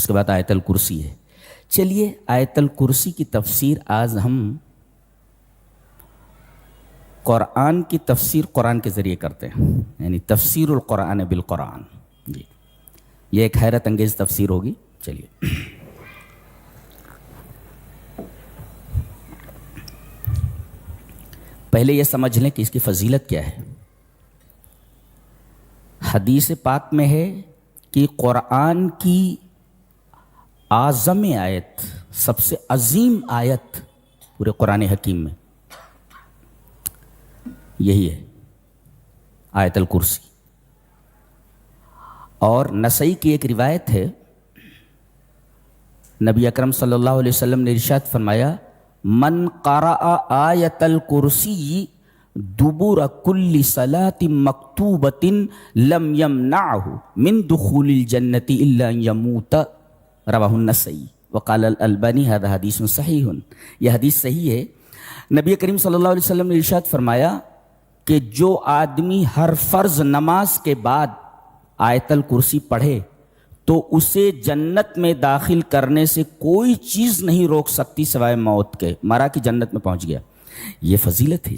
کے بعد آیت الکرسی ہے. چلیے آیت الکرسی کی تفسیر آج ہم قرآن کی تفسیر قرآن کے ذریعے کرتے ہیں، یعنی تفسیر القرآن بالقرآن. جی یہ ایک حیرت انگیز تفسیر ہوگی. چلیے پہلے یہ سمجھ لیں کہ اس کی فضیلت کیا ہے. حدیث پاک میں ہے کہ قرآن کی اعظم آیت، سب سے عظیم آیت پورے قرآن حکیم میں یہی ہے، آیت الکرسی. اور نسائی کی ایک روایت ہے، نبی اکرم صلی اللہ علیہ وسلم نے ارشاد فرمایا من قرأ آیت الکرسی دبر کل صلاۃ مکتوبۃ لم یمنعہ من دخول الجنۃ الا ان یموت، رواہ النسائی وقال الالبانی ھذا حدیث صحیح. یہ حدیث صحیح ہے. نبی کریم صلی اللہ علیہ وسلم نے ارشاد فرمایا کہ جو آدمی ہر فرض نماز کے بعد آیت الکرسی پڑھے تو اسے جنت میں داخل کرنے سے کوئی چیز نہیں روک سکتی سوائے موت کے. مرا کہ جنت میں پہنچ گیا. یہ فضیلت ہے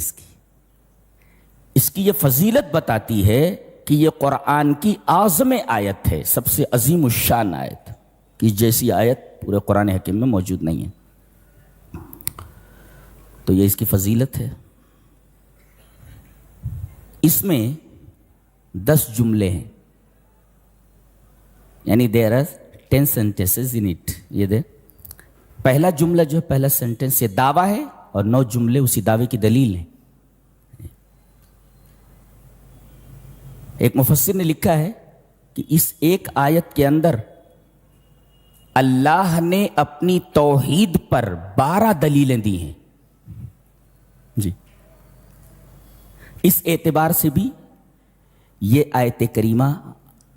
اس کی یہ فضیلت بتاتی ہے کہ یہ قرآن کی اعظم آیت ہے، سب سے عظیم الشان آیت، کہ جیسی آیت پورے قرآن حکیم میں موجود نہیں ہے. تو یہ اس کی فضیلت ہے. اس میں 10 جملے ہیں، یعنی there are 10 sentences in it. یہ دے پہلا جملہ جو ہے، پہلا سینٹنس یہ دعویٰ ہے، اور 9 جملے اسی دعوے کی دلیل ہیں. ایک مفسر نے لکھا ہے کہ اس ایک آیت کے اندر اللہ نے اپنی توحید پر 12 دلیلیں دی ہیں. جی اس اعتبار سے بھی یہ آیت کریمہ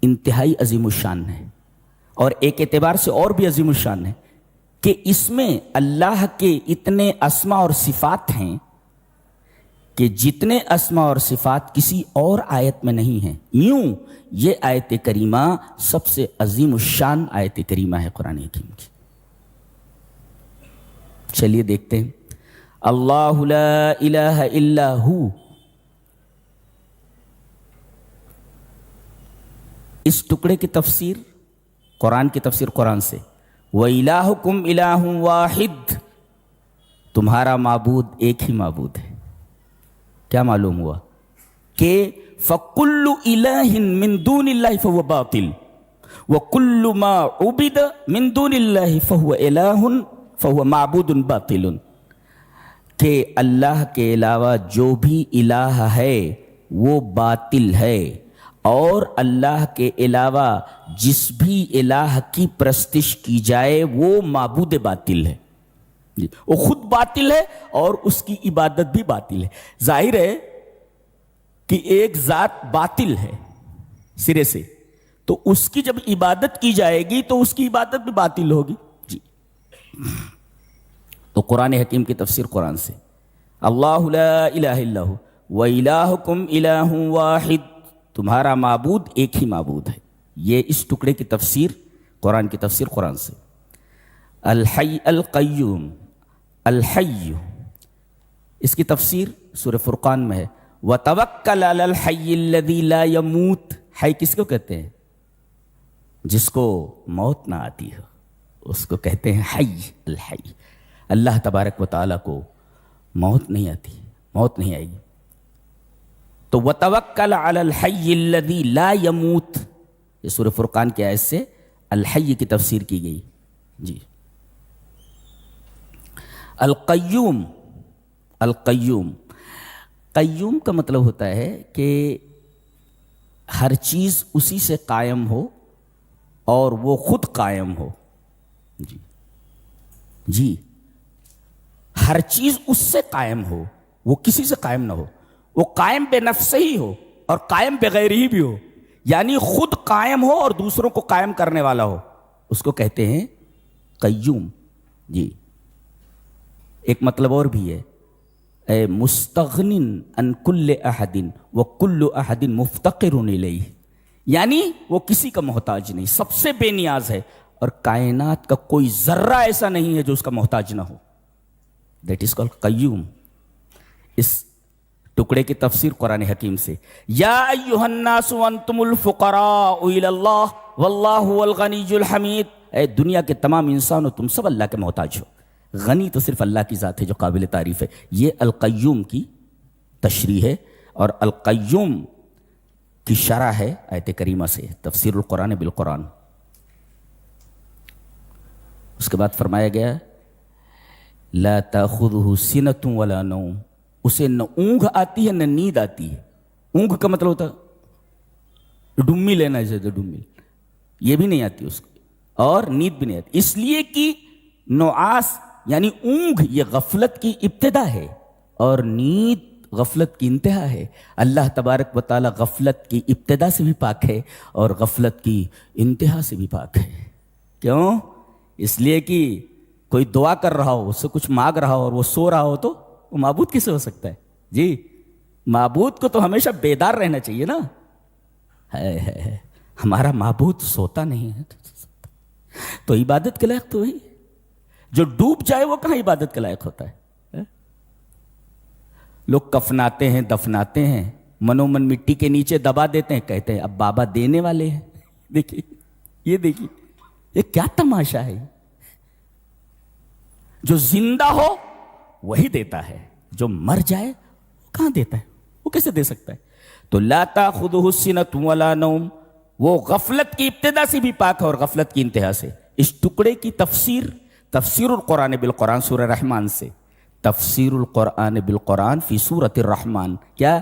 انتہائی عظیم الشان ہے، اور ایک اعتبار سے اور بھی عظیم الشان ہے کہ اس میں اللہ کے اتنے اسماء اور صفات ہیں کہ جتنے اسماء اور صفات کسی اور آیت میں نہیں ہیں. یوں یہ آیت کریمہ سب سے عظیم الشان آیت کریمہ ہے قرآن حکیم کی. چلیے دیکھتے ہیں. اللہ لا الہ الا ہو، اس ٹکڑے کی تفسیر قرآن کی تفسیر قرآن سے. وَإِلَٰهُكُمْ إِلَٰهٌ وَاحِدٌ، تمہارا معبود ایک ہی معبود ہے. کیا معلوم ہوا کہ فَكُلُّ إِلَٰهٍ مِّن دُونِ اللَّهِ فَهُوَ بَاطِلٌ وَكُلُّ مَا عُبِدَ مِن دُونِ اللَّهِ فَهُوَ إِلَٰهٌ فَهُوَ مَعْبُودٌ بَاطِلٌ، کہ اللہ کے علاوہ جو بھی الہ ہے وہ باطل ہے، اور اللہ کے علاوہ جس بھی الہ کی پرستش کی جائے وہ معبود باطل ہے. وہ خود باطل ہے اور اس کی عبادت بھی باطل ہے. ظاہر ہے کہ ایک ذات باطل ہے سرے سے، تو اس کی جب عبادت کی جائے گی تو اس کی عبادت بھی باطل ہوگی. جی تو قرآن حکیم کی تفسیر قرآن سے. اللہ لا الہ الا ہو وَإِلَٰهُكُمْ إِلَٰهٌ وَاحِدٌ، تمہارا معبود ایک ہی معبود ہے. یہ اس ٹکڑے کی تفسیر قرآن کی تفسیر قرآن سے. الحی القیوم، الحی اس کی تفسیر سورہ فرقان میں ہے. وَتَوَكَّلْ عَلَى الْحَيِّ الَّذِي لَا يَمُوتُ، حی کس کو کہتے ہیں؟ جس کو موت نہ آتی ہو اس کو کہتے ہیں حی. الحی، اللہ تبارک و تعالیٰ کو موت نہیں آتی، موت نہیں آئے گی. تو وَتَوَكَّلْ عَلَى الْحَيِّ الَّذِي لَا يَمُوتُ، یہ سورہ فرقان کی آیت سے الحی کی تفسیر کی گئی. جی القیوم، القیوم، قیوم کا مطلب ہوتا ہے کہ ہر چیز اسی سے قائم ہو اور وہ خود قائم ہو. جی جی ہر چیز اس سے قائم ہو، وہ کسی سے قائم نہ ہو. وہ قائم بے نفس ہی ہو اور قائم بغیر ہی بھی ہو، یعنی خود قائم ہو اور دوسروں کو قائم کرنے والا ہو، اس کو کہتے ہیں قیوم. جی ایک مطلب اور بھی ہے، اے مستغنن عن کل احد وکل احد مفتقر الیہ، یعنی وہ کسی کا محتاج نہیں، سب سے بے نیاز ہے اور کائنات کا کوئی ذرہ ایسا نہیں ہے جو اس کا محتاج نہ ہو. دیٹ از کالڈ قیوم. اس ٹکڑے کی تفسیر قرآن حکیم سے, یا ایھا الناس انتم الفقراء الی اللہ واللہ هو الغنی الحمید. اے دنیا کے تمام انسانوں تم سب اللہ کے محتاج ہو, غنی تو صرف اللہ کی ذات ہے جو قابل تعریف ہے. یہ القیوم کی تشریح ہے, اور القیوم کی شرح ہے آیت کریمہ سے, تفسیر القرآن بالقرآن. اس کے بعد فرمایا گیا لا تاخذہ سنۃ ولا نوم, اسے نہ اونگھ آتی ہے نہ نیند آتی ہے. اونگھ کا مطلب ہوتا ہے ڈمی لینا, جیسے ڈمی, یہ بھی نہیں آتی اس کو, اور نیند بھی نہیں آتی. اس لیے کہ نعاس یعنی اونگھ یہ غفلت کی ابتدا ہے اور نیند غفلت کی انتہا ہے. اللہ تبارک و تعالی غفلت کی ابتدا سے بھی پاک ہے اور غفلت کی انتہا سے بھی پاک ہے. کیوں؟ اس لیے کہ کوئی دعا کر رہا ہو, اس سے کچھ مانگ رہا ہو اور وہ سو رہا ہو تو وہ معبود کیسے ہو سکتا ہے؟ جی, معبود کو تو ہمیشہ بیدار رہنا چاہیے نا. ہے ہمارا معبود سوتا نہیں ہے تو عبادت کے لائق تو وہی, جو ڈوب جائے وہ کہاں عبادت کے لائق ہوتا ہے. لوگ کفناتے ہیں, دفناتے ہیں, منو من مٹی کے نیچے دبا دیتے ہیں, کہتے ہیں اب بابا دینے والے ہیں. دیکھیے, یہ دیکھیے, یہ کیا تماشا ہے. جو زندہ ہو وہی دیتا ہے, جو مر جائے وہ کہاں دیتا ہے, وہ کیسے دے سکتا ہے. تو لا تاخذہ سنۃ ولا نوم, وہ غفلت کی ابتدا سے بھی پاک ہے اور غفلت کی انتہا سے. اس ٹکڑے کی تفسیر تفسیر القرآن بالقرآن سورہ رحمان سے, تفسیر القرآن بالقرآن فی سورۃ الرحمن. کیا؟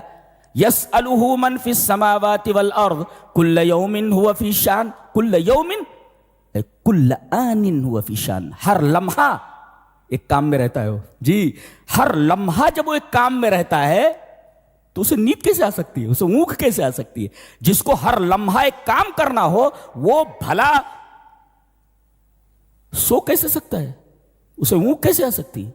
یسألہ من فی السماوات والارض کل یوم هو فی شان. کل یوم کل آن هو فی شان, ہر لمحہ ایک کام میں رہتا ہے وہ. جی, ہر لمحہ جب وہ ایک کام میں رہتا ہے تو اسے نیند کیسے آ سکتی ہے, اسے اونگھ کیسے آ سکتی ہے؟ جس کو ہر لمحہ ایک کام کرنا ہو وہ بھلا سو کیسے سکتا ہے, اسے اونگھ کیسے آ سکتی ہے؟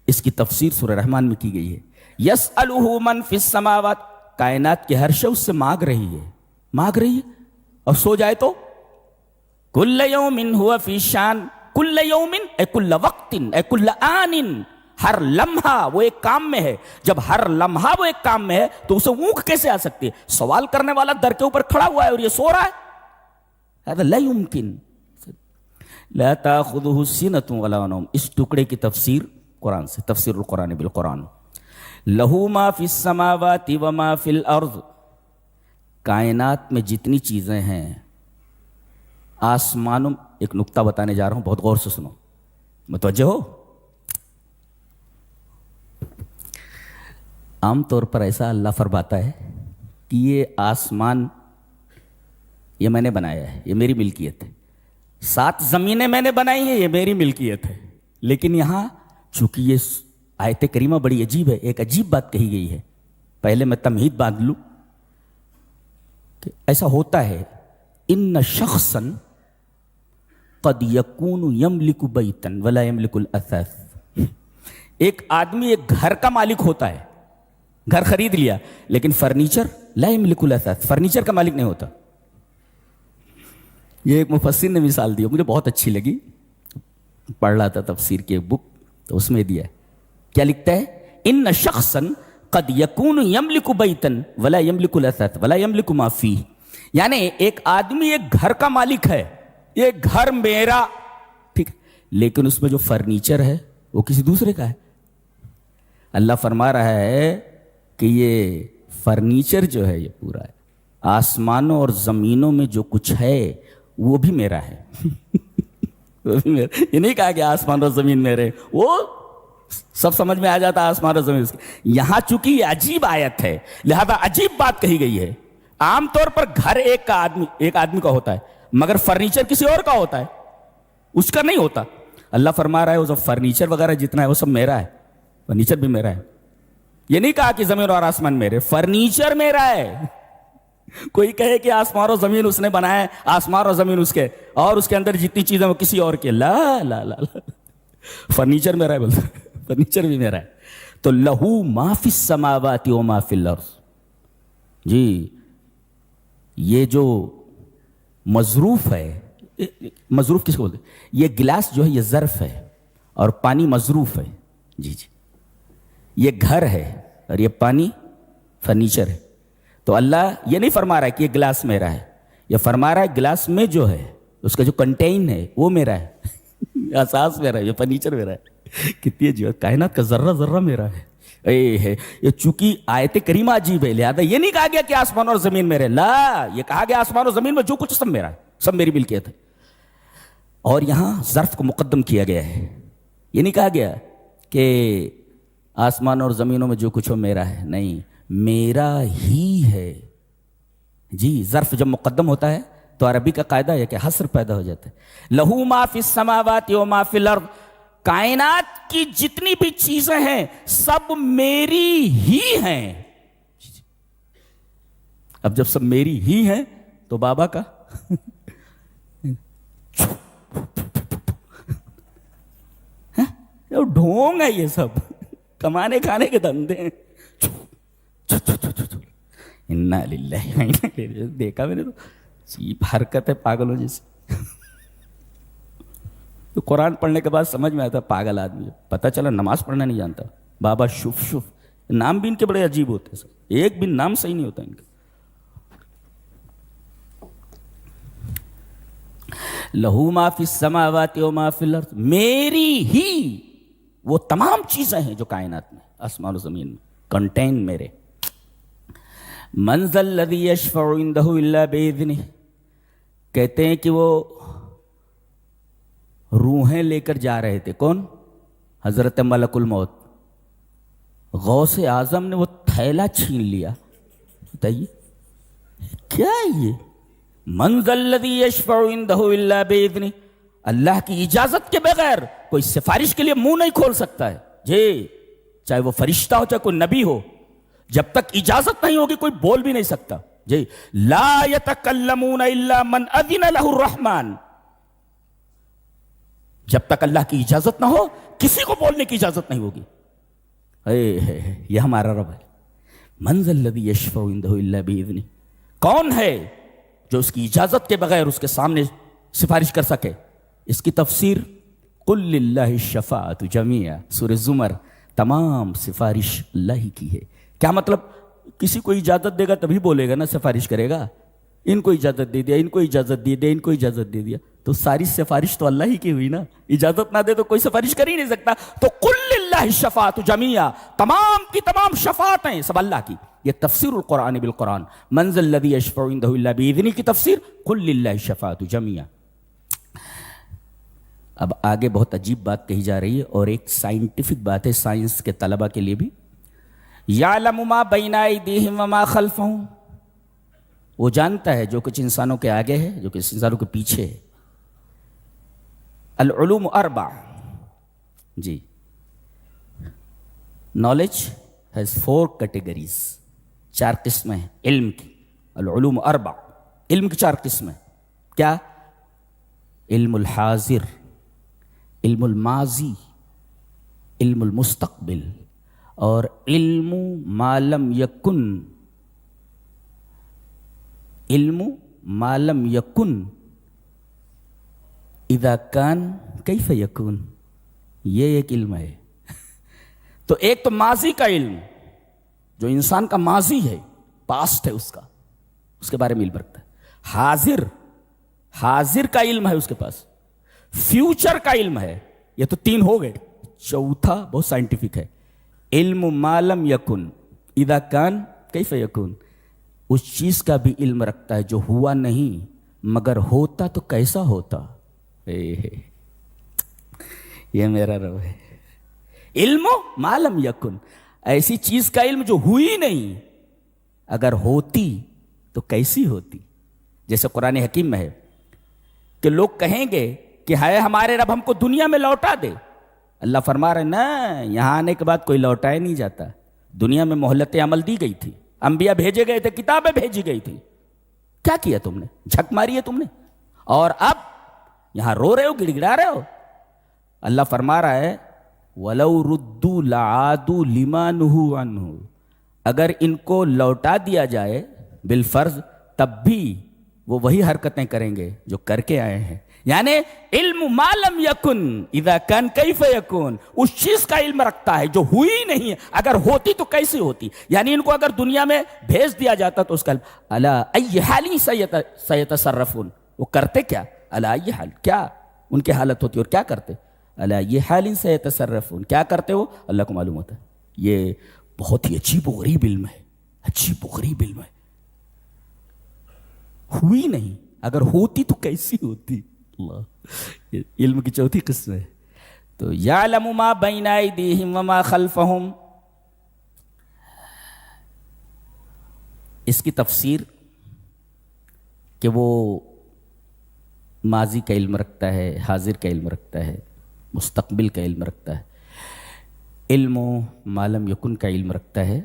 اس کی تفسیر سورہ رحمان میں کی گئی ہے. یسألہ من فی السماوات, کائنات کے ہر شے اس سے مانگ رہی ہے, اور سو جائے تو کل یوم هو فی شان. کل یوم اے کل وقت اے کل آن, ہر لمحہ وہ ایک کام میں ہے. جب ہر لمحہ وہ ایک کام میں ہے تو اسے اونگھ کیسے آ سکتی ہے؟ سوال کرنے والا در کے اوپر کھڑا ہوا ہے اور یہ سو رہا ہے. هذا لا يمكن. لا تاخذہ سنۃ ولا نوم. اس ٹکڑے کی تفسیر قرآن سے, تفسیر القرآن بالقرآن. لہ ما فی السماوات وما فی الارض, کائنات میں جتنی چیزیں ہیں, آسمانوں, ایک نکتہ بتانے جا رہا ہوں, بہت غور سے سنو, متوجہ ہو. عام طور پر ایسا اللہ فرماتا ہے کہ یہ آسمان یہ میں نے بنایا ہے, یہ میری ملکیت ہے. 7 زمینیں میں نے بنائی ہیں, یہ میری ملکیت ہے. لیکن یہاں چونکہ یہ آیت کریمہ بڑی عجیب ہے, ایک عجیب بات کہی گئی ہے. پہلے میں تمہید باندھ لوں کہ ایسا ہوتا ہے, ان شخصا قد یکون یملک بیتا ولا یملک الاثاث. ایک آدمی ایک گھر کا مالک ہوتا ہے, گھر خرید لیا, لیکن فرنیچر لا یملک الاثاث, فرنیچر کا مالک نہیں ہوتا. یہ ایک مفسر نے مثال دی, مجھے بہت اچھی لگی. پڑھ رہا تھا تفسیر کی ایک بک, تو اس میں دیا ہے, کیا لکھتا ہے, ان شخصا قد یکون یملک بیتا ولا یملک الاثاث ولا یملک ما فیہ. یعنی ایک آدمی ایک گھر کا مالک ہے, یہ گھر میرا, ٹھیک ہے, لیکن اس میں جو فرنیچر ہے وہ کسی دوسرے کا ہے. اللہ فرما رہا ہے کہ یہ فرنیچر جو ہے یہ پورا ہے, آسمانوں اور زمینوں میں جو کچھ ہے وہ بھی میرا ہے. وہ بھی میرا. یہ نہیں کہا کہ آسمان اور زمین میرے, وہ سب سمجھ میں آ جاتا ہے آسمان اور زمین. یہاں چونکہ یہ عجیب آیت ہے لہذا عجیب بات کہی گئی ہے. عام طور پر گھر ایک آدمی کا ہوتا ہے, مگر فرنیچر کسی اور کا ہوتا ہے, اس کا نہیں ہوتا. اللہ فرما رہا ہے وہ سب فرنیچر وغیرہ جتنا ہے وہ سب میرا ہے, فرنیچر بھی میرا ہے. یہ نہیں کہا کہ زمین اور آسمان میرے, فرنیچر میرا ہے. کوئی کہے کہ آسمان اور زمین اس نے بنایا, آسمان اور زمین اس کے, اور اس کے اندر جتنی چیزیں وہ کسی اور کے, لا لا لا لا, فرنیچر میرا ہے بولتا, فرنیچر بھی میرا ہے. تو لہو ما فی السماوات و ما فی الارض. جی, یہ جو مظروف ہے مظروف کس کو بولتے ہیں؟ یہ گلاس جو ہے یہ ظرف ہے اور پانی مظروف ہے. جی جی. یہ گھر ہے اور یہ پانی فرنیچر ہے. تو اللہ یہ نہیں فرما رہا ہے کہ یہ گلاس میرا ہے، یہ فرما رہا ہے گلاس میں جو ہے اس کا جو کنٹین ہے وہ میرا ہے. اساس میرا ہے، یہ فرنیچر میرا ہے. کتنی عجیب، کائنات کا ذرہ ذرہ میرا ہے. یہ چونکہ آیت کریمہ عجیب ہے، لہذا یہ نہیں کہا گیا کہ آسمان اور زمین میرے، لا، یہ کہا گیا آسمان اور زمین میں جو کچھ سب میرا ہے، سب میری ملکیت ہے. اور یہاں ظرف کو مقدم کیا گیا ہے. یہ نہیں کہا گیا کہ آسمان اور زمینوں میں جو کچھ ہو میرا ہے، نہیں، میرا ہی ہے. جی، ظرف جب مقدم ہوتا ہے تو عربی کا قاعدہ ہے کہ حصر پیدا ہو جاتا ہے. لہو ما فی السماوات و ما فی الارض، کائنات کی جتنی بھی چیزیں ہیں سب میری ہی ہیں. اب جب سب میری ہی ہیں تو بابا کا ڈھونگ ہے، یہ سب کمانے کھانے کے دھندے ہیں. انا للہ و انا الیہ راجعون. دیکھا میں نے تو چیپ حرکت ہے پاگلوں جیسی. تو قرآن پڑھنے کے بعد سمجھ میں آتا پاگل آدمی، پتہ چلا نماز پڑھنا نہیں جانتا. بابا شف شف، نام بھی ان کے بڑے عجیب ہوتے ہیں سب، ایک بھی نام صحیح نہیں ہوتا ان کا. لہو ما فی السماوات و ما فی الارض، میری ہی وہ تمام چیزیں ہیں جو کائنات میں، آسمان و زمین میں، کنٹین میرے. من ذا الذی یشفع عندہ الا باذنہ، کہتے ہیں کہ وہ روحیں لے کر جا رہے تھے. کون؟ حضرت ملک الموت. غوث اعظم نے وہ تھیلا چھین لیا. بتائیے کیا یہ من ذا الذی یشفع عندہ الا باذنہ، اللہ کی اجازت کے بغیر کوئی سفارش کے لیے منہ نہیں کھول سکتا ہے. جی، چاہے وہ فرشتہ ہو چاہے کوئی نبی ہو، جب تک اجازت نہیں ہوگی کوئی بول بھی نہیں سکتا. جی، لا یتکلمون الا من اذن لہ الرحمن، جب تک اللہ کی اجازت نہ ہو کسی کو بولنے کی اجازت نہیں ہوگی. یہ ہمارا رب ہے. من ذا الذی یشفع عندہ الا باذنہ، کون ہے جو اس کی اجازت کے بغیر اس کے سامنے سفارش کر سکے؟ اس کی تفسیر قل للہ الشفاعۃ جمیعا، سورہ زمر. تمام سفارش اللہ ہی کی ہے. کیا مطلب؟ کسی کو اجازت دے گا تبھی بولے گا نا، سفارش کرے گا. ان کو اجازت دے دیا، ان کو اجازت دے دیا، ان کو اجازت دے دیا، تو ساری سفارش تو اللہ ہی کی ہوئی نا. اجازت نہ دے تو کوئی سفارش کر ہی نہیں سکتا. تو قل للہ الشفاعۃ جمیعا، تمام کی تمام شفاعتیں سب اللہ کی. یہ تفسیر القرآن بالقرآن. من ذا الذی یشفع عندہ الا باذنہ کی تفسیر قل للہ الشفاعۃ جمیعا. اب آگے بہت عجیب بات کہی جا رہی ہے اور ایک سائنٹیفک بات ہے سائنس کے طلبہ کے لیے بھی. یعلم ما بین ایدیہم وما خلفہم، وہ جانتا ہے جو کچھ انسانوں کے آگے ہے، جو کچھ انسانوں کے پیچھے ہے. العلوم اربع، جی، نالج ہیز 4 categories، 4 قسمیں ہیں علم کی. العلوم اربع، علم کی 4 قسمیں. کیا؟ علم الحاضر، علم الماضی، علم المستقبل، اور علم ما لم یکن. علم ما لم یکن اذا کان کیف یکون، یہ ایک علم ہے. تو ایک تو ماضی کا علم، جو انسان کا ماضی ہے، پاسٹ ہے، اس کے بارے میں علم رکھتا ہے. حاضر کا علم ہے اس کے پاس. فیوچر کا علم ہے. یہ تو 3 ہو گئے. چوتھا بہت سائنٹیفک ہے، علم ما لم یکن اذا کان کیف یکون. اس چیز کا بھی علم رکھتا ہے جو ہوا نہیں مگر ہوتا تو کیسا ہوتا. یہ میرا رب ہے. علم ما لم یکن، ایسی چیز کا علم جو ہوئی نہیں، اگر ہوتی تو کیسی ہوتی. جیسے قرآن حکیم میں ہے کہ لوگ کہیں گے کہ ہائے ہمارے رب ہم کو دنیا میں لوٹا دے. اللہ فرما رہے نا، یہاں آنے کے بعد کوئی لوٹایا نہیں جاتا. دنیا میں مہلت عمل دی گئی تھی، انبیاء بھیجے گئے تھے، کتابیں بھیجی گئی تھی. کیا کیا تم نے؟ جھک ماری ہے تم نے، اور اب یہاں رو رہے ہو، گڑ گڑا رہے ہو. اللہ فرما رہا ہے وَلَوْ رُدُّوا لَعَادُوا لِمَا نُهُوا عَنْهُ، اگر ان کو لوٹا دیا جائے بالفرض تب بھی وہ وہی حرکتیں کریں گے جو کر کے آئے ہیں. یعنی علم ما لم یکن اذا کان کیف یکون، اس چیز کا علم رکھتا ہے جو ہوئی نہیں ہے، اگر ہوتی تو کیسے ہوتی. یعنی ان کو اگر دنیا میں بھیج دیا جاتا تو اس کا الا ای حال سیتصرفون، وہ کرتے کیا، الا ای حال، کیا ان کی حالت ہوتی اور کیا کرتے، الا ای حال سیتصرفون، کیا کرتے وہ اللہ کو معلوم ہوتا ہے. یہ بہت ہی عجیب و غریب علم ہے، عجیب و غریب علم ہے. ہوئی نہیں، اگر ہوتی تو کیسی ہوتی. اللہ، علم کی چوتھی قسم ہے. تو یعلم ما بین ایدیہم وما خلفہم، اس کی تفسیر کہ وہ ماضی کا علم رکھتا ہے، حاضر کا علم رکھتا ہے، مستقبل کا علم رکھتا ہے، علم و ما لم یکن کا علم رکھتا ہے.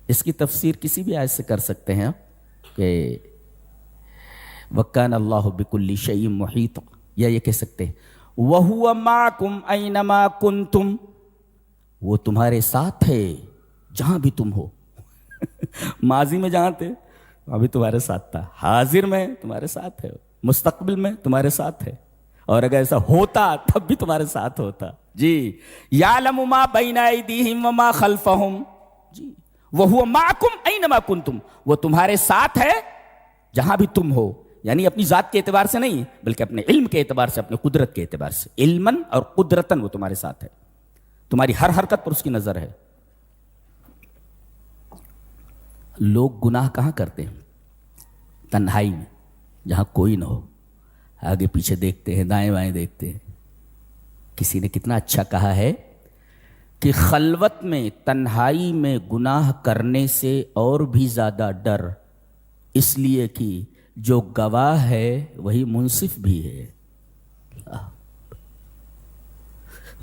اس کی تفسیر کسی بھی آیت سے کر سکتے ہیں آپ کہ وَكَانَ اللَّهُ بِكُلِّ شَيْءٍ مُحِيطًا، یا یہ کہہ سکتے ہیں وَهُوَ مَعَكُمْ أَيْنَمَا كُنْتُمْ، وہ تمہارے ساتھ ہے جہاں بھی تم ہو. ماضی میں جہاں تھے ابھی تمہارے ساتھ تھا، حاضر میں تمہارے ساتھ ہے، مستقبل میں تمہارے ساتھ ہے، اور اگر ایسا ہوتا تب بھی تمہارے ساتھ ہوتا. جی یعلم ما بین ایدیہم وما خلفہم، جی وَهُوَ مَعَكُمْ أَيْنَمَا كُنْتُمْ، وہ تمہارے ساتھ ہے جہاں بھی تم ہو. یعنی اپنی ذات کے اعتبار سے نہیں بلکہ اپنے علم کے اعتبار سے، اپنے قدرت کے اعتبار سے، علماً اور قدرتاً وہ تمہارے ساتھ ہے، تمہاری ہر حرکت پر اس کی نظر ہے. لوگ گناہ کہاں کرتے ہیں؟ تنہائی میں، جہاں کوئی نہ ہو، آگے پیچھے دیکھتے ہیں، دائیں بائیں دیکھتے ہیں. کسی نے کتنا اچھا کہا ہے کہ خلوت میں، تنہائی میں گناہ کرنے سے اور بھی زیادہ ڈر، اس لیے کہ جو گواہ ہے وہی منصف بھی ہے.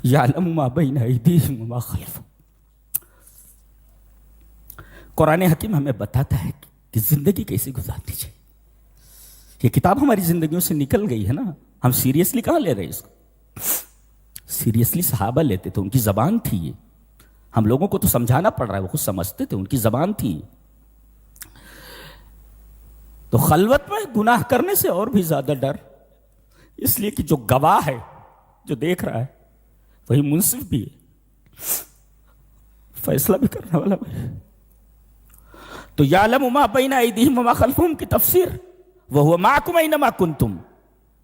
یعلم ما بین ایدیہم وما خلفہم. قرآن حکیم ہمیں بتاتا ہے کہ زندگی کیسے گزارنی چاہیے. یہ کتاب ہماری زندگیوں سے نکل گئی ہے نا، ہم سیریسلی کہاں لے رہے ہیں اس کو؟ سیریسلی صحابہ لیتے تھے، ان کی زبان تھی یہ. ہم لوگوں کو تو سمجھانا پڑ رہا ہے، وہ خود سمجھتے تھے، ان کی زبان تھی. تو خلوت میں گناہ کرنے سے اور بھی زیادہ ڈر، اس لیے کہ جو گواہ ہے، جو دیکھ رہا ہے وہی منصف بھی ہے، فیصلہ بھی کرنے والا بھی ہے. تو یعلم ما بین ایدیہم وما خلفہم کی تفسیر وَهُوَ مَعَكُمْ أَيْنَمَا كُنْتُمْ،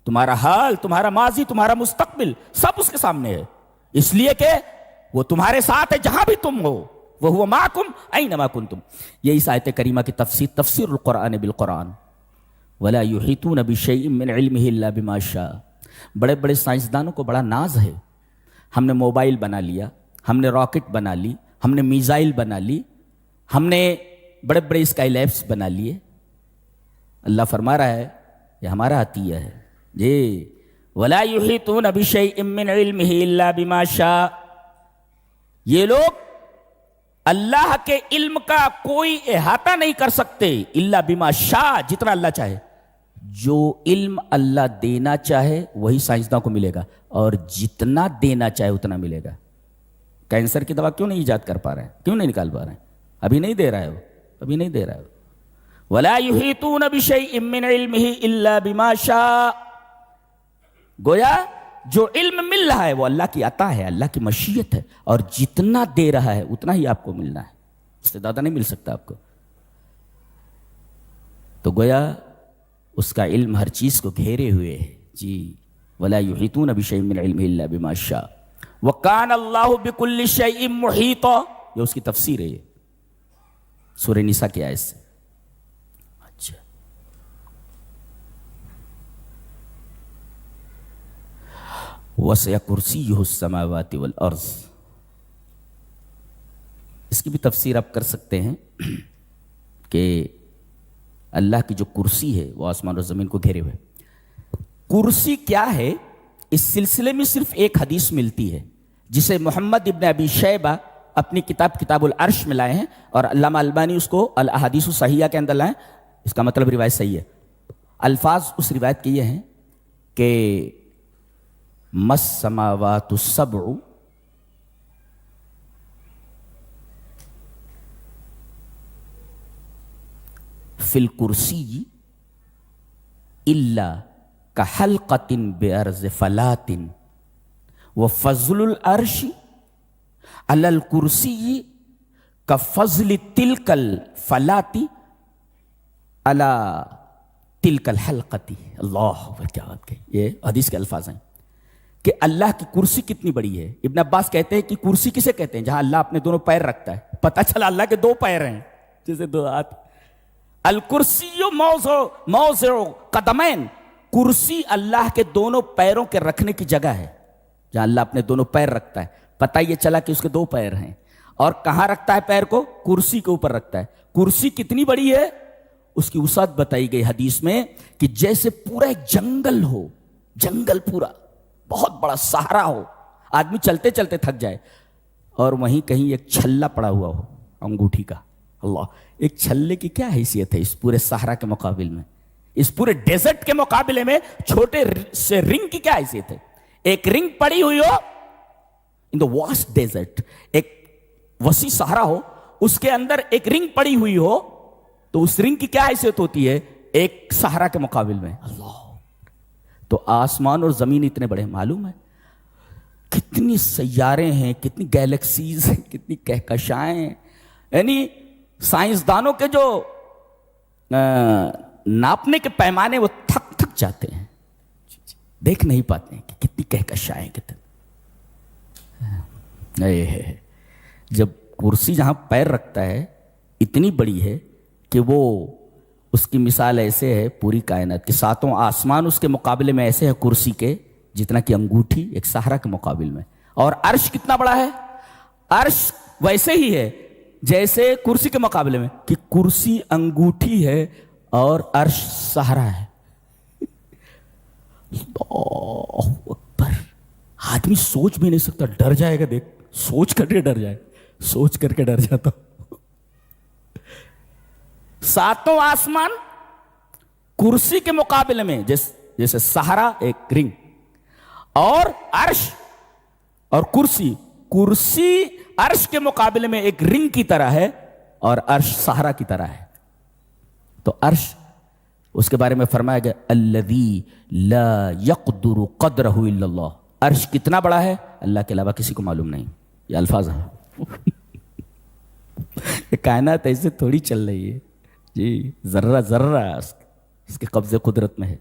تمہارا حال، تمہارا ماضی، تمہارا مستقبل سب اس کے سامنے ہے، اس لیے کہ وہ تمہارے ساتھ ہے جہاں بھی تم ہو. وَهُوَ مَعَكُمْ أَيْنَمَا كُنْتُمْ. یہ اس آیت کریمہ کی تفسیر القرآن بالقرآن. وَلَا يُحِيطُونَ بِشَيْءٍ مِّنْ عِلْمِهِ إِلَّا بِمَا شَاءَ. بڑے بڑے سائنسدانوں کو بڑا ناز ہے، ہم نے موبائل بنا لیا، ہم نے راکٹ بنا لی، ہم نے میزائل بنا لی، ہم نے بڑے بڑے اسکائی لیبس بنا لیے. اللہ فرما رہا ہے یہ ہمارا عطیہ ہے. جی وَلَا يُحِيطُونَ بِشَيْءٍ مِّنْ عِلْمِهِ إِلَّا بِمَا شَاءَ. یہ لوگ اللہ کے علم کا کوئی احاطہ نہیں کر سکتے الا بما شاء، جتنا اللہ چاہے. جو علم اللہ دینا چاہے وہی سائنسداں کو ملے گا، اور جتنا دینا چاہے اتنا ملے گا. کینسر کی دوا کیوں نہیں ایجاد کر پا رہے ہیں؟ کیوں نہیں نکال پا رہے ہیں؟ ابھی نہیں دے رہا ہے وہ، ابھی نہیں دے رہا ہے. وَلَا يُحِيطُونَ بِشَيْءٍ مِّنْ عِلْمِهِ إِلَّا بِمَا شَاءَ. گویا جو علم مل رہا ہے وہ اللہ کی عطا ہے، اللہ کی مشیت ہے، اور جتنا دے رہا ہے اتنا ہی آپ کو ملنا ہے، اس سے زیادہ نہیں مل سکتا آپ کو. تو گویا اس کا علم ہر چیز کو گھیرے ہوئے ہے. جی وَلَا يُحِيطُونَ بِشَيْءٍ مِّنْ عِلْمِهِ إِلَّا بِمَا شَاءَ وَكَانَ اللَّهُ بِكُلِّ شَيْءٍ مُحِيطًا. یہ اس کی تفسیر ہے، یہ سورہ نساء کی آیت سے. اچھا وَسِعَ كُرْسِيُّهُ السَّمَاوَاتِ وَالْأَرْضِ. اس کی بھی تفسیر آپ کر سکتے ہیں کہ اللہ کی جو کرسی ہے وہ آسمان اور زمین کو گھیرے ہوئے. کرسی کیا ہے؟ اس سلسلے میں صرف ایک حدیث ملتی ہے جسے محمد ابن ابی شیبہ اپنی کتاب العرش میں لائے ہیں، اور علامہ البانی اس کو الاحادیث الصحیحہ کے اندر لائے. اس کا مطلب روایت صحیح ہے. الفاظ اس روایت کے یہ ہیں کہ مَا السَّمَاوَاتُ السَّبْعُ فِي الْكُرْسِيِّ إِلَّا کحلقۃ بعرض فلاۃ وفضل العرش علی الکرسی کفضل تلک الفلاۃ علی تلک الحلقۃ. اللہ اکبر، کیا بات کہی. یہ حدیث کے الفاظ ہیں کہ اللہ کی کرسی کتنی بڑی ہے. ابن عباس کہتے ہیں کہ کرسی کسے کہتے ہیں؟ جہاں اللہ اپنے دونوں پیر رکھتا ہے. پتہ چلا اللہ کے دو پیر ہیں، جیسے دو ہاتھ. الکرسی موضع قدمین، کرسی اللہ کے دونوں پیروں کے رکھنے کی جگہ ہے، جہاں اللہ اپنے دونوں پیر رکھتا ہے. پتہ یہ چلا کہ اس کے دو پیر ہیں. اور کہاں رکھتا ہے پیر کو؟ کرسی کے اوپر رکھتا ہے. کرسی کتنی بڑی ہے؟ اس کی وسعت بتائی گئی حدیث میں کہ جیسے پورا ایک جنگل ہو، جنگل پورا بہت بڑا صحرا ہو، آدمی چلتے چلتے تھک جائے، اور وہیں کہیں ایک چھلا پڑا ہوا ہو انگوٹھی کا. اللہ، ایک چھلے کی کیا حیثیت ہے اس پورے صحرا کے مقابل میں؟ اس پورے ڈیزرٹ کے مقابلے میں چھوٹے سے رنگ کی کیا حیثیت ہے؟ ایک رنگ پڑی ہوئی ہو ان دا واسٹ ڈیزرٹ، ایک وسیع صحرا ہو، اس کے اندر ایک رنگ پڑی ہوئی ہو، تو اس رنگ کی کیا حیثیت ہوتی ہے ایک صحرا کے مقابل میں؟ اللہ. تو آسمان اور زمین اتنے بڑے، معلوم ہے کتنی سیارے ہیں، کتنی گیلیکسیز ہیں، کتنی کہکشائیں ہیں. یعنی سائنسدانوں کے جو ناپنے کے پیمانے وہ تھک جاتے ہیں، دیکھ نہیں پاتے ہیں کہ کتنی کہکشائیں. جب کرسی جہاں پیر رکھتا ہے اتنی بڑی ہے کہ وہ، اس کی مثال ایسے ہے پوری کائنات کے ساتوں آسمان اس کے مقابلے میں ایسے ہے کرسی کے جتنا کہ انگوٹھی ایک صحرا کے مقابل میں. اور عرش کتنا بڑا ہے؟ عرش ویسے ہی ہے جیسے کرسی کے مقابلے میں، کہ کرسی انگوٹھی ہے اور عرش صحرا ہے. اللہ اکبر. آدمی سوچ بھی نہیں سکتا، ڈر جائے گا. دیکھ، سوچ کر کے ڈر جائے، سوچ کر کے ڈر جاتا ہوں. ساتوں آسمان کرسی کے مقابلے میں جیسے صحرا ایک رنگ، اور عرش اور کرسی عرش کے مقابلے میں ایک رنگ کی طرح ہے، اور عرش صحرا کی طرح ہے. تو عرش، اس کے بارے میں فرمایا گیا الذی لا یقدر قدرہ الا اللہ. عرش کتنا بڑا ہے اللہ کے علاوہ کسی کو معلوم نہیں. یہ الفاظ ہیں. یہ کائنات ایسے تھوڑی چل رہی ہے جی، ذرہ ذرہ اس کے قبضے قدرت میں ہے.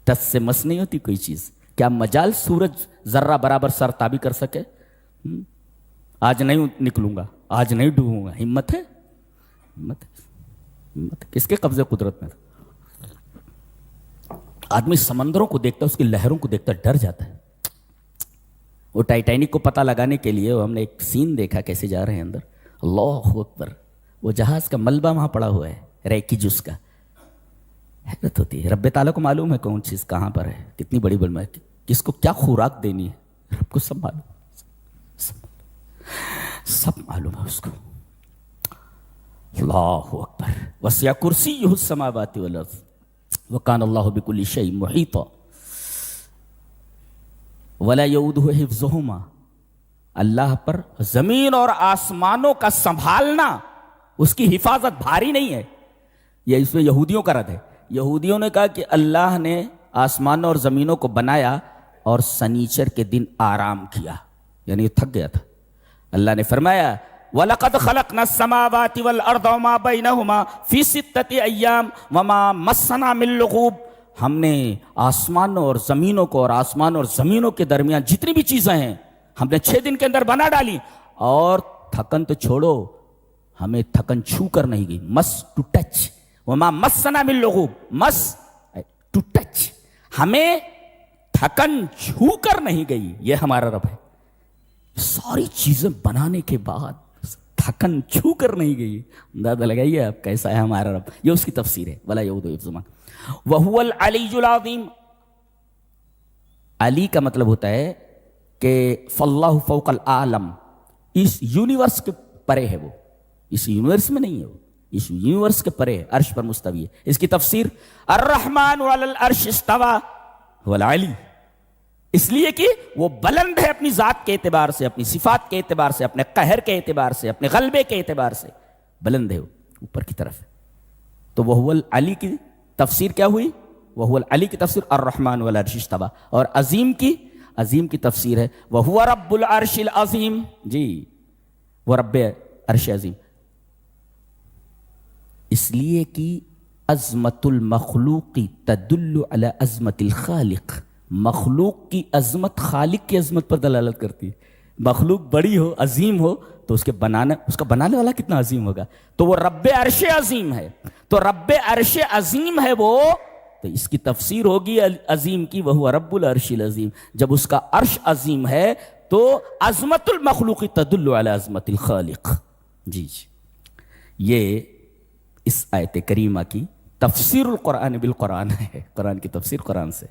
ٹس سے مس نہیں ہوتی کوئی چیز. کیا مجال سورج ذرہ برابر سر تابی کر سکے؟ آج نہیں نکلوں گا، آج نہیں ڈوبوں گا. ہمت ہے؟ ہمت ہے کس کے قبضے قدرت میں؟ آدمی سمندروں کو دیکھتا ہے، اس کی لہروں کو دیکھتا ڈر جاتا ہے. وہ ٹائٹینک کو پتہ لگانے کے لیے ہم نے ایک سین دیکھا کیسے جا رہے ہیں اندر. اللہ اکبر. وہ جہاز کا ملبہ وہاں پڑا ہوا ہے، ریکی جس کا. حیرت ہوتی ہے. رب تعالیٰ کو معلوم ہے کون چیز کہاں پر ہے، کتنی بڑی بڑی، کس کو کیا خوراک دینی ہے، رب کو سب معلوم، سب معلوم ہے اس کو. اللہ اکبر. وسع کرسیہ السماوات والارض وکان اللہ بکل شیء محیطا ولا یؤودہ حفظہما. اللہ پر زمین اور آسمانوں کا سنبھالنا، اس کی حفاظت بھاری نہیں ہے. یہ اس میں یہودیوں کا رد ہے. یہودیوں نے کہا کہ اللہ نے آسمانوں اور زمینوں کو بنایا اور سنیچر کے دن آرام کیا، یعنی یہ تھک گیا تھا. اللہ نے فرمایا وَلَقَدْ خَلَقْنَا السَّمَاوَاتِ وَالْأَرْضَ وَمَا بَيْنَهُمَا فِي سِتَّةِ أَيَّامٍ وَمَا مَسَّنَا مِن لُغُوبٍ. ہم نے آسمانوں اور زمینوں کو اور آسمانوں اور زمینوں کے درمیان جتنی بھی چیزیں ہیں ہم نے 6 دن کے اندر بنا ڈالی، اور تھکن تو چھوڑو، ہمیں تھکن چھو کر نہیں گئی. مس ٹو ٹچ. وما مسنا من لغوب. مس ٹو ٹچ، ہمیں تھکن چھو کر نہیں گئی. یہ ہمارا رب ہے. ساری چیزیں بنانے کے بعد تھکن چھو کر نہیں گئی. اندازہ لگائیے آپ کیسا ہے ہمارا رب. یہ اس کی تفسیر ہے. ولا یؤودہ حفظہما وہو العلی العظیم. علی کا مطلب ہوتا ہے کہ فاللہ فوق العالم، اس یونیورس کے پرے ہے. وہ اس یونیورس میں نہیں ہے، وہ اس یونیورس کے پرے ہے، عرش پر مستوی ہے. اس کی تفسیر الرحمن علی العرش استوى هو العلی، اس لیے کہ وہ بلند ہے اپنی ذات کے اعتبار سے، اپنی صفات کے اعتبار سے، اپنے قہر کے اعتبار سے، اپنے غلبے کے اعتبار سے بلند ہے، وہ اوپر کی طرف ہے. تو وہ العلی کی تفسیر کیا ہوئی؟ وہو العلی کی تفسیر الرحمن والعرش استوى، اور عظیم کی تفسیر ہے وہو رب العرش العظیم، جی وہ رب عرش عظیم، اس لیے کہ عظمت المخلوق تدل علی عظمت الخالق، مخلوق کی عظمت خالق کی عظمت پر دلالت کرتی ہے۔ مخلوق بڑی ہو، عظیم ہو، تو اس کا بنانے والا کتنا عظیم ہوگا، تو وہ رب عرش عظیم ہے، تو رب عرش عظیم ہے وہ، تو اس کی تفسیر ہوگی عظیم کی وہو رب العرش العظیم۔ جب اس کا عرش عظیم ہے تو عظمت المخلوق تدل علی عظمت الخالق۔ جی یہ اس آیت کریمہ کی تفسیر القرآن بالقرآن ہے، قرآن کی تفسیر قرآن سے۔